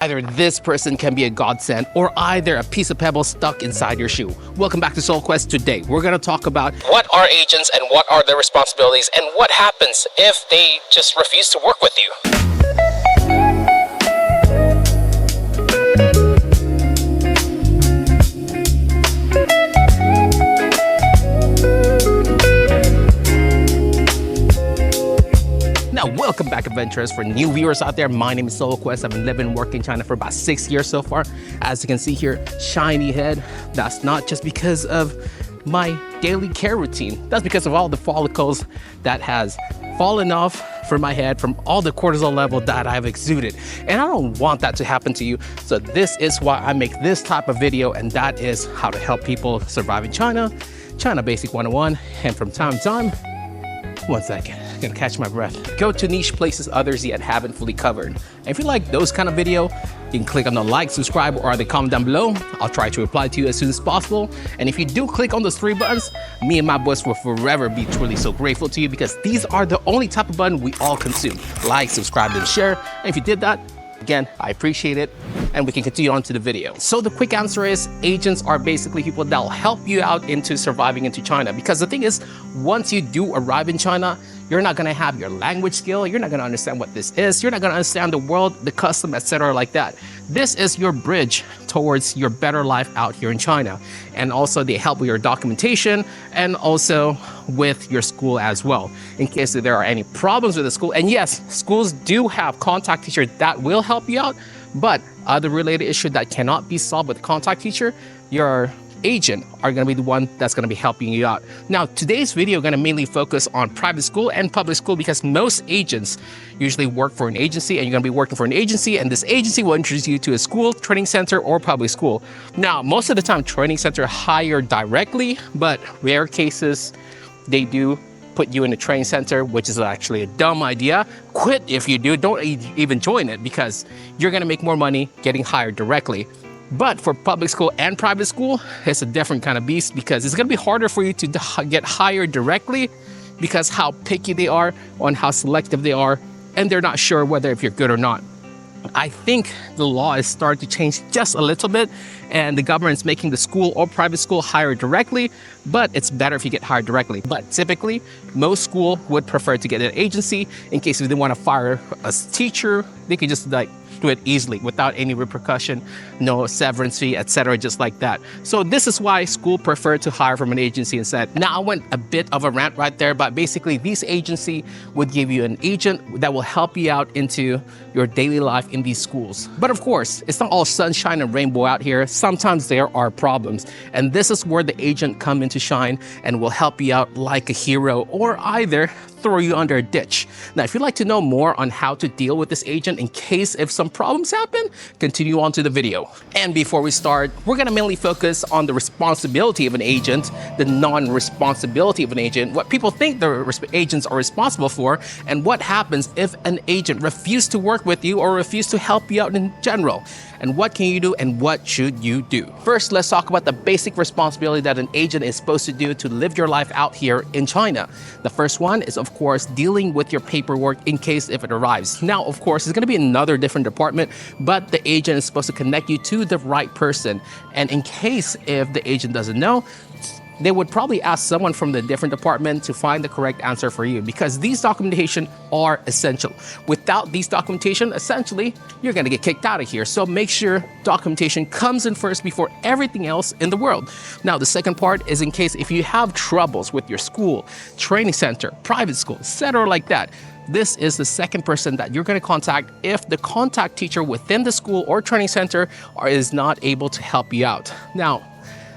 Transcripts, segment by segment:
Either this person can be a godsend or either a piece of pebble stuck inside your shoe. Welcome back to Soul Quest. Today, we're going to talk about what are agents and what are their responsibilities and what happens if they just refuse to work with you. Now, welcome back, adventurers. For new viewers out there, my name is Soul Quest. I've been living and working in China for about 6 years so far. As you can see here, shiny head. That's not just because of my daily care routine. That's because of all the follicles that has fallen off from my head from all the cortisol level that I've exuded. And I don't want that to happen to you. So this is why I make this type of video, and that is how to help people survive in China. China Basic 101. And from time to time, one second, I'm gonna catch my breath. Go to niche places others yet haven't fully covered. And if you like those kind of video, you can click on the like, subscribe, or the comment down below. I'll try to reply to you as soon as possible. And if you do click on those 3 buttons, me and my boys will forever be truly so grateful to you, because these are the only type of button we all consume. Like, subscribe, and share. And if you did that, again, I appreciate it, and we can continue on to the video. So the quick answer is agents are basically people that will help you out into surviving into China. Because the thing is, once you do arrive in China, you're not gonna have your language skill, you're not gonna understand what this is, you're not gonna understand the world, the custom, etc. like that. This is your bridge towards your better life out here in China. And also they help with your documentation and also with your school as well, in case there are any problems with the school. And yes, schools do have contact teachers that will help you out, but other related issues that cannot be solved with contact teacher, your agent are going to be the one that's going to be helping you out. Now, today's video is going to mainly focus on private school and public school, because most agents usually work for an agency, and you're going to be working for an agency, and this agency will introduce you to a school, training center, or public school. Now, most of the time, training center hire directly, but rare cases, they do put you in a training center, which is actually a dumb idea. Quit if you do. Don't even join it, because you're going to make more money getting hired directly. But for public school and private school, it's a different kind of beast, because it's going to be harder for you to get hired directly, because how picky they are on how selective they are, and they're not sure whether if you're good or not. I think the law is starting to change just a little bit, and the government's making the school or private school hire directly, but it's better if you get hired directly. But typically, most school would prefer to get an agency in case if they want to fire a teacher, they could just do it easily without any repercussion, no severance fee, etc., just like that. So this is why school preferred to hire from an agency instead. Now, I went a bit of a rant right there, but basically these agency would give you an agent that will help you out into your daily life in these schools. But of course, it's not all sunshine and rainbow out here. Sometimes there are problems, and this is where the agent come into shine and will help you out like a hero, or either throw you under a ditch. Now, if you'd like to know more on how to deal with this agent in case if some problems happen, continue on to the video. And before we start, we're gonna mainly focus on the responsibility of an agent, the non-responsibility of an agent, what people think the agents are responsible for, and what happens if an agent refuses to work with you or refuses to help you out in general. And what can you do and what should you do? First, let's talk about the basic responsibility that an agent is supposed to do to live your life out here in China. The first one is, of course, dealing with your paperwork in case if it arrives. Now, of course, it's going to be another different department, but the agent is supposed to connect you to the right person. And in case if the agent doesn't know, they would probably ask someone from the different department to find the correct answer for you, because these documentation are essential. Without these documentation, essentially, you're gonna get kicked out of here. So make sure documentation comes in first before everything else in the world. Now, the second part is in case if you have troubles with your school, training center, private school, etc. like that. This is the second person that you're going to contact if the contact teacher within the school or training center is not able to help you out. Now,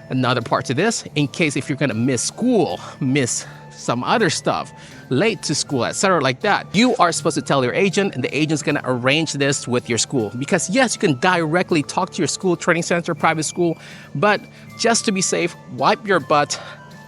another part to this, in case if you're going to miss school, miss some other stuff, late to school, etc. like that, you are supposed to tell your agent, and the agent's going to arrange this with your school. Because yes, you can directly talk to your school, training center, private school, but just to be safe, wipe your butt,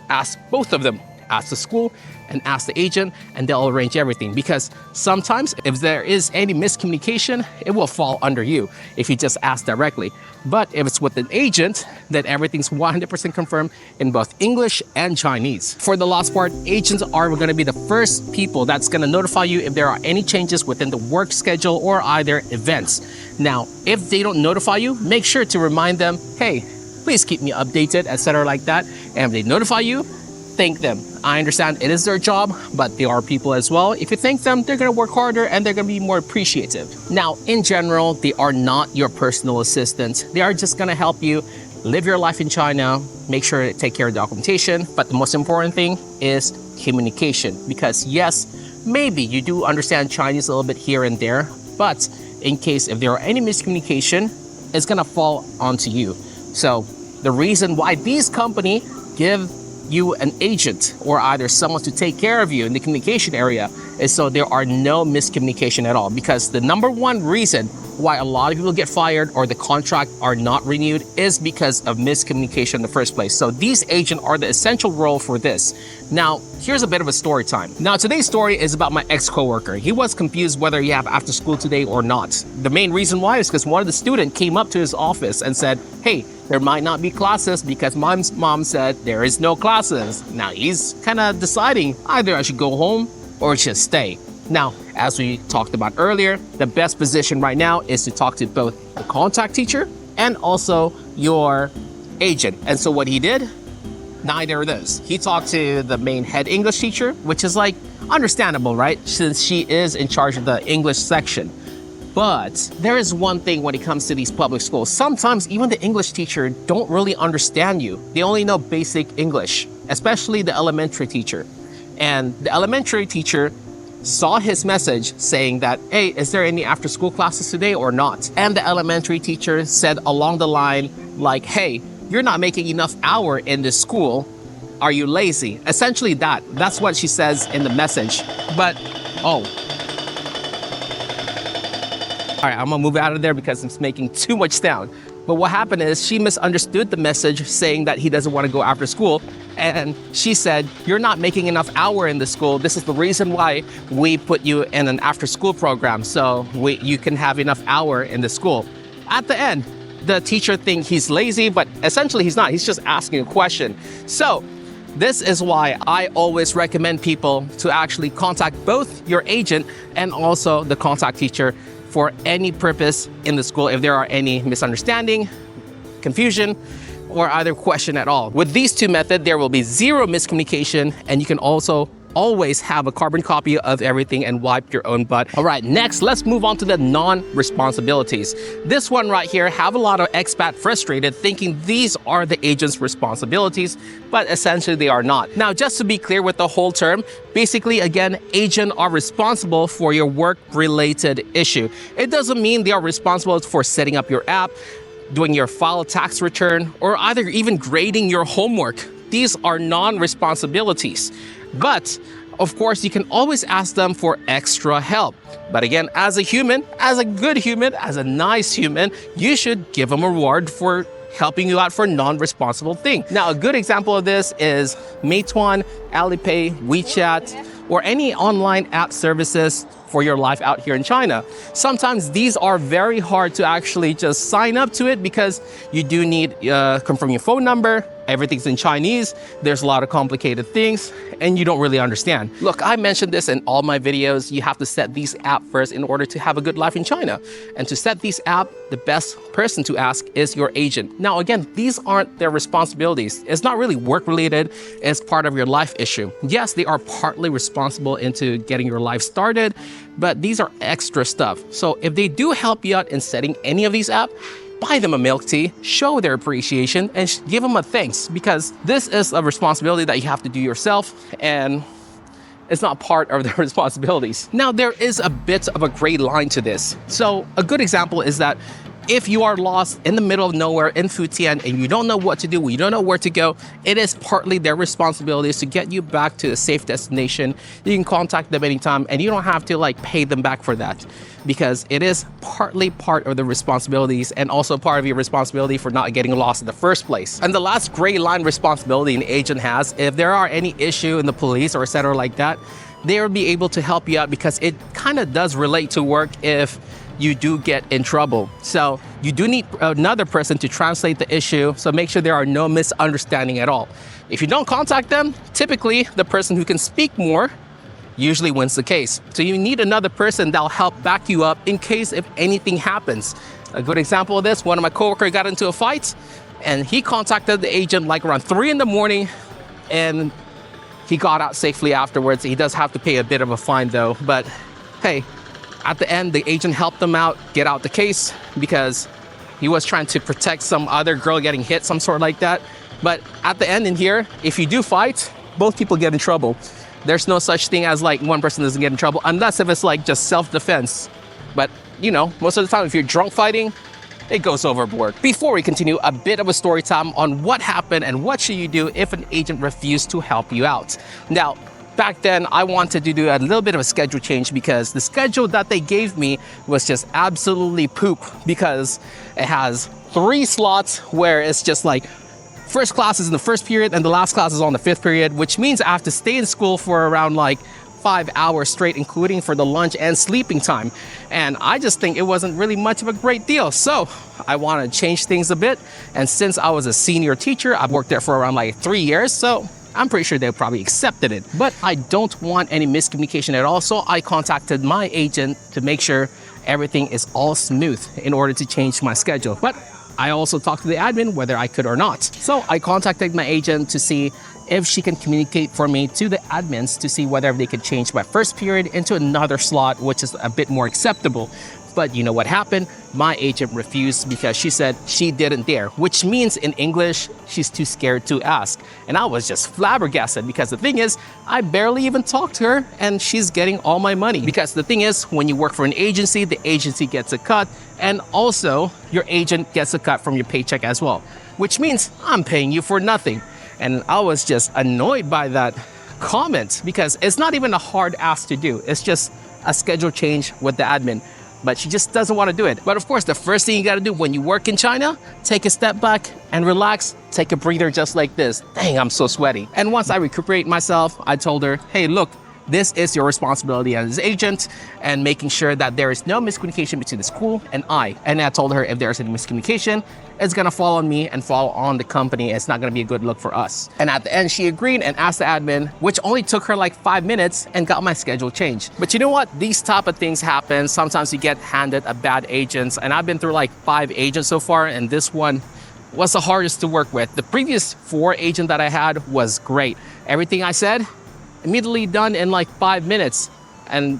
ask both of them. Ask the school and ask the agent, and they'll arrange everything. Because sometimes if there is any miscommunication, it will fall under you if you just ask directly. But if it's with an agent, then everything's 100% confirmed in both English and Chinese. For the last part, agents are going to be the first people that's going to notify you if there are any changes within the work schedule or either events. Now, if they don't notify you, make sure to remind them, hey, please keep me updated, etc. like that. And if they notify you, thank them. I understand it is their job, but they are people as well. If you thank them, they're gonna work harder and they're gonna be more appreciative. Now, in general, they are not your personal assistants. They are just gonna help you live your life in China, make sure to take care of documentation. But the most important thing is communication. Because yes, maybe you do understand Chinese a little bit here and there, but in case if there are any miscommunication, it's gonna fall onto you. So the reason why these companies give you an agent or either someone to take care of you in the communication area is so there are no miscommunication at all. Because the number one reason why a lot of people get fired or the contract are not renewed is because of miscommunication in the first place. So these agents are the essential role for this. Now, here's a bit of a story time. Now, today's story is about my ex-coworker. He was confused whether he have after school today or not. The main reason why is because one of the students came up to his office and said, hey, there might not be classes because my mom said there is no classes. Now he's kind of deciding either I should go home or just stay. Now, as we talked about earlier, the best position right now is to talk to both the contact teacher and also your agent. And so what he did, neither of those. He talked to the main head English teacher, which is like understandable, right? Since she is in charge of the English section. But there is one thing when it comes to these public schools. Sometimes even the English teacher don't really understand you. They only know basic English, especially the elementary teacher. And the elementary teacher saw his message saying that, hey, is there any after school classes today or not? And the elementary teacher said along the line like, hey, you're not making enough hour in this school. Are you lazy? Essentially that's what she says in the message. But, all right, I'm gonna move out of there because it's making too much sound. But what happened is she misunderstood the message saying that he doesn't want to go after school. And she said, you're not making enough hour in the school. This is the reason why we put you in an after school program. So you can have enough hour in the school. At the end, the teacher thinks he's lazy, but essentially he's not. He's just asking a question. So this is why I always recommend people to actually contact both your agent and also the contact teacher for any purpose in the school if there are any misunderstanding, confusion, or either question at all. With these two methods, there will be zero miscommunication, and you can also always have a carbon copy of everything and wipe your own butt. All right, next, let's move on to the non-responsibilities. This one right here have a lot of expat frustrated thinking these are the agent's responsibilities, but essentially they are not. Now, just to be clear with the whole term, basically, again, agents are responsible for your work-related issue. It doesn't mean they are responsible for setting up your app, doing your file tax return, or either even grading your homework. These are non-responsibilities. But of course, you can always ask them for extra help. But again, as a human, as a good human, as a nice human, you should give them a reward for helping you out for non-responsible thing. Now, a good example of this is Meituan, Alipay, WeChat, or any online app services for your life out here in China. Sometimes these are very hard to actually just sign up to it because you do need confirm your phone number. Everything's in Chinese. There's a lot of complicated things and you don't really understand. Look, I mentioned this in all my videos. You have to set these apps first in order to have a good life in China. And to set these apps, the best person to ask is your agent. Now, again, these aren't their responsibilities. It's not really work related. It's part of your life issue. Yes, they are partly responsible into getting your life started, but these are extra stuff. So if they do help you out in setting any of these apps, buy them a milk tea, show their appreciation, and give them a thanks, because this is a responsibility that you have to do yourself, and it's not part of their responsibilities. Now, there is a bit of a gray line to this. So a good example is that if you are lost in the middle of nowhere in Futian and you don't know what to do, you don't know where to go, it is partly their responsibilities to get you back to a safe destination. You can contact them anytime and you don't have to pay them back for that, because it is partly part of the responsibilities and also part of your responsibility for not getting lost in the first place. And the last gray line responsibility an agent has, if there are any issue in the police or etc. like that, they will be able to help you out, because it kind of does relate to work if you do get in trouble. So you do need another person to translate the issue, so make sure there are no misunderstanding at all. If you don't contact them, typically the person who can speak more usually wins the case. So you need another person that'll help back you up in case if anything happens. A good example of this, one of my coworkers got into a fight and he contacted the agent like around 3 in the morning and he got out safely afterwards. He does have to pay a bit of a fine though, but hey, at the end, the agent helped him out, get out the case because he was trying to protect some other girl getting hit, some sort like that. But at the end in here, if you do fight, both people get in trouble. There's no such thing as like one person doesn't get in trouble unless if it's like just self-defense. But you know, most of the time if you're drunk fighting, it goes overboard. Before we continue, a bit of a story time on what happened and what should you do if an agent refused to help you out. Now, back then, I wanted to do a little bit of a schedule change because the schedule that they gave me was just absolutely poop because it has 3 slots where it's just like first class is in the first period and the last class is on the 5th period, which means I have to stay in school for around like 5 hours straight, including for the lunch and sleeping time. And I just think it wasn't really much of a great deal. So I want to change things a bit. And since I was a senior teacher, I've worked there for around like 3 years. So I'm pretty sure they probably accepted it. But I don't want any miscommunication at all. So I contacted my agent to make sure everything is all smooth in order to change my schedule. But I also talked to the admin whether I could or not. So I contacted my agent to see if she can communicate for me to the admins to see whether they could change my first period into another slot, which is a bit more acceptable. But you know what happened? My agent refused because she said she didn't dare, which means in English, she's too scared to ask. And I was just flabbergasted because the thing is, I barely even talked to her and she's getting all my money. Because the thing is, when you work for an agency, the agency gets a cut and also your agent gets a cut from your paycheck as well, which means I'm paying you for nothing. And I was just annoyed by that comment because it's not even a hard ask to do. It's just a schedule change with the admin. But she just doesn't want to do it. But of course, the first thing you got to do when you work in China, take a step back and relax, take a breather just like this. Dang, I'm so sweaty. And once I recuperate myself, I told her, hey, look, this is your responsibility as agent and making sure that there is no miscommunication between the school and I. And I told her if there's any miscommunication, it's gonna fall on me and fall on the company. It's not gonna be a good look for us. And at the end, she agreed and asked the admin, which only took her like 5 minutes and got my schedule changed. But you know what? These type of things happen. Sometimes you get handed a bad agent. And I've been through like 5 agents so far, and this one was the hardest to work with. The previous 4 agents that I had was great. Everything I said, immediately done in like 5 minutes. And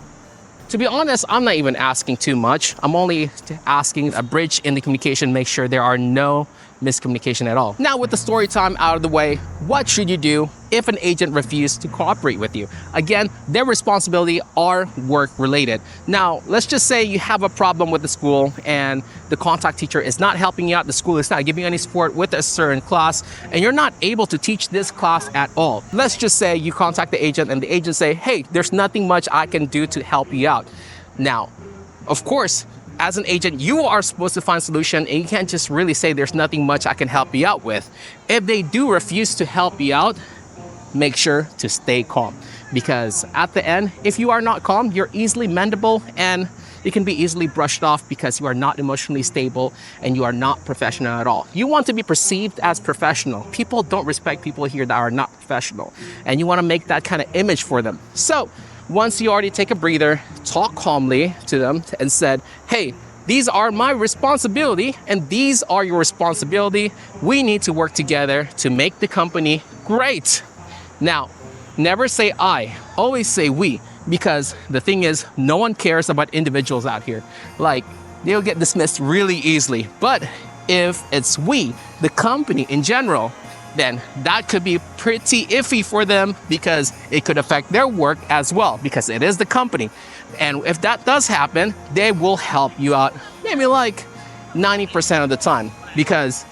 to be honest, I'm not even asking too much. I'm only asking a bridge in the communication, make sure there are no miscommunication at all. Now with the story time out of the way, what should you do if an agent refuses to cooperate with you? Again, their responsibility are work related. Now, let's just say you have a problem with the school and the contact teacher is not helping you out, the school is not giving you any support with a certain class, and you're not able to teach this class at all. Let's just say you contact the agent and the agent say, hey, there's nothing much I can do to help you out. Now, of course, as an agent, you are supposed to find a solution and you can't just really say there's nothing much I can help you out with. If they do refuse to help you out, make sure to stay calm. Because at the end, if you are not calm, you're easily mendable and it can be easily brushed off because you are not emotionally stable and you are not professional at all. You want to be perceived as professional. People don't respect people here that are not professional. And you want to make that kind of image for them. So once you already take a breather, talk calmly to them and said, hey, these are my responsibility and these are your responsibility. We need to work together to make the company great. Now, never say I, always say we, because the thing is, no one cares about individuals out here. Like, they'll get dismissed really easily. But if it's we, the company in general, then that could be pretty iffy for them because it could affect their work as well because it is the company. And if that does happen, they will help you out maybe like 90% of the time because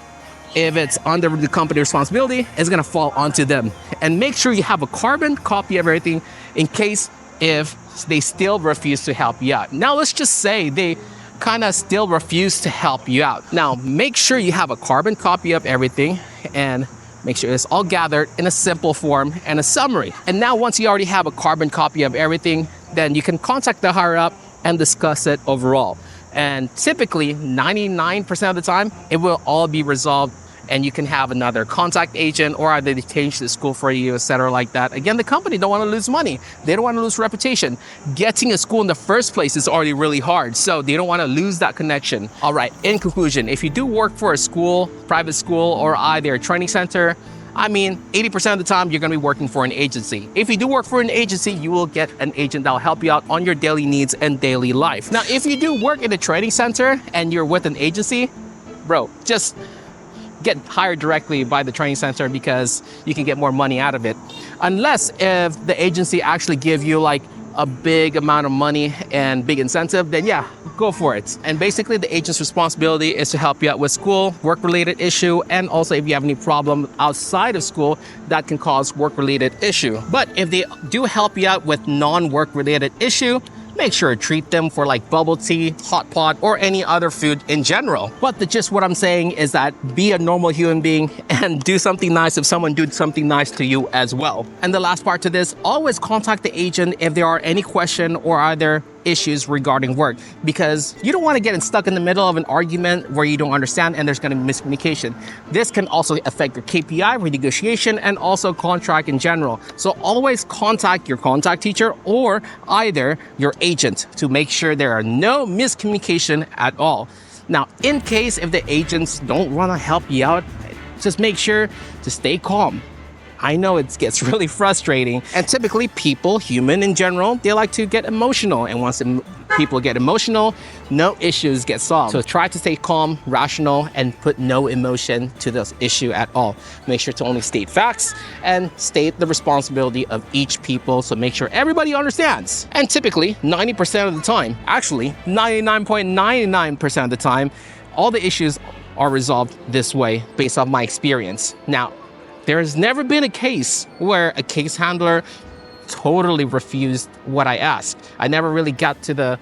if it's under the company responsibility, it's gonna fall onto them. And make sure you have a carbon copy of everything in case if they still refuse to help you out. Now let's just say they kind of still refuse to help you out. Now make sure you have a carbon copy of everything and make sure it's all gathered in a simple form and a summary. And now once you already have a carbon copy of everything, then you can contact the higher up and discuss it overall. And typically 99% of the time, it will all be resolved and you can have another contact agent, or either they change the school for you, etc. like that. Again, the company don't want to lose money. They don't want to lose reputation. Getting a school in the first place is already really hard, so they don't want to lose that connection. All right, in conclusion, if you do work for a school, private school, or either a training center, I mean, 80% of the time, you're gonna be working for an agency. If you do work for an agency, you will get an agent that'll help you out on your daily needs and daily life. Now, if you do work in a training center and you're with an agency, bro, just get hired directly by the training center because you can get more money out of it. Unless if the agency actually give you like a big amount of money and big incentive, then yeah, go for it. And basically the agent's responsibility is to help you out with school, work-related issue, and also if you have any problem outside of school that can cause work-related issue. But if they do help you out with non-work-related issue, make sure to treat them for like bubble tea, hot pot, or any other food in general. But the gist what I'm saying is that be a normal human being and do something nice if someone did something nice to you as well. And the last part to this, always contact the agent if there are any question or other issues regarding work, because you don't want to get stuck in the middle of an argument where you don't understand and there's going to be miscommunication. This can also affect your KPI, renegotiation, and also contract in general. So always contact your contact teacher or either your agent to make sure there are no miscommunication at all. Now, in case if the agents don't want to help you out, just make sure to stay calm. I know it gets really frustrating, and typically people, human in general, they like to get emotional, and once people get emotional, no issues get solved. So try to stay calm, rational, and put no emotion to this issue at all. Make sure to only state facts and state the responsibility of each people, so make sure everybody understands. And typically 90% of the time, actually 99.99% of the time, all the issues are resolved this way based off my experience. Now, there has never been a case where a case handler totally refused what I asked. I never really got to the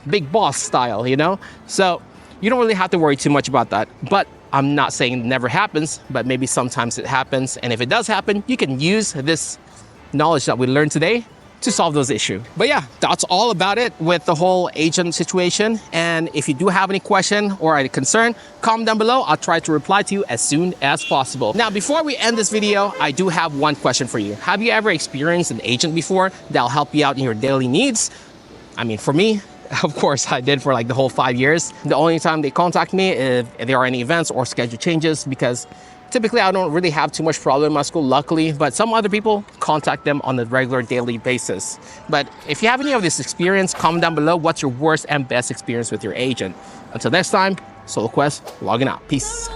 big boss style, you know? So you don't really have to worry too much about that. But I'm not saying it never happens, but maybe sometimes it happens. And if it does happen, you can use this knowledge that we learned today to solve those issues. But yeah, that's all about it with the whole agent situation. And if you do have any question or any concern, comment down below. I'll try to reply to you as soon as possible. Now, before we end this video, I do have one question for you. Have you ever experienced an agent before that'll help you out in your daily needs? I mean, for me, of course, I did for like the whole 5 years. The only time they contact me if there are any events or schedule changes, because typically, I don't really have too much problem in my school, luckily, but some other people contact them on a regular daily basis. But if you have any of this experience, comment down below what's your worst and best experience with your agent. Until next time, SoloQuest logging out. Peace.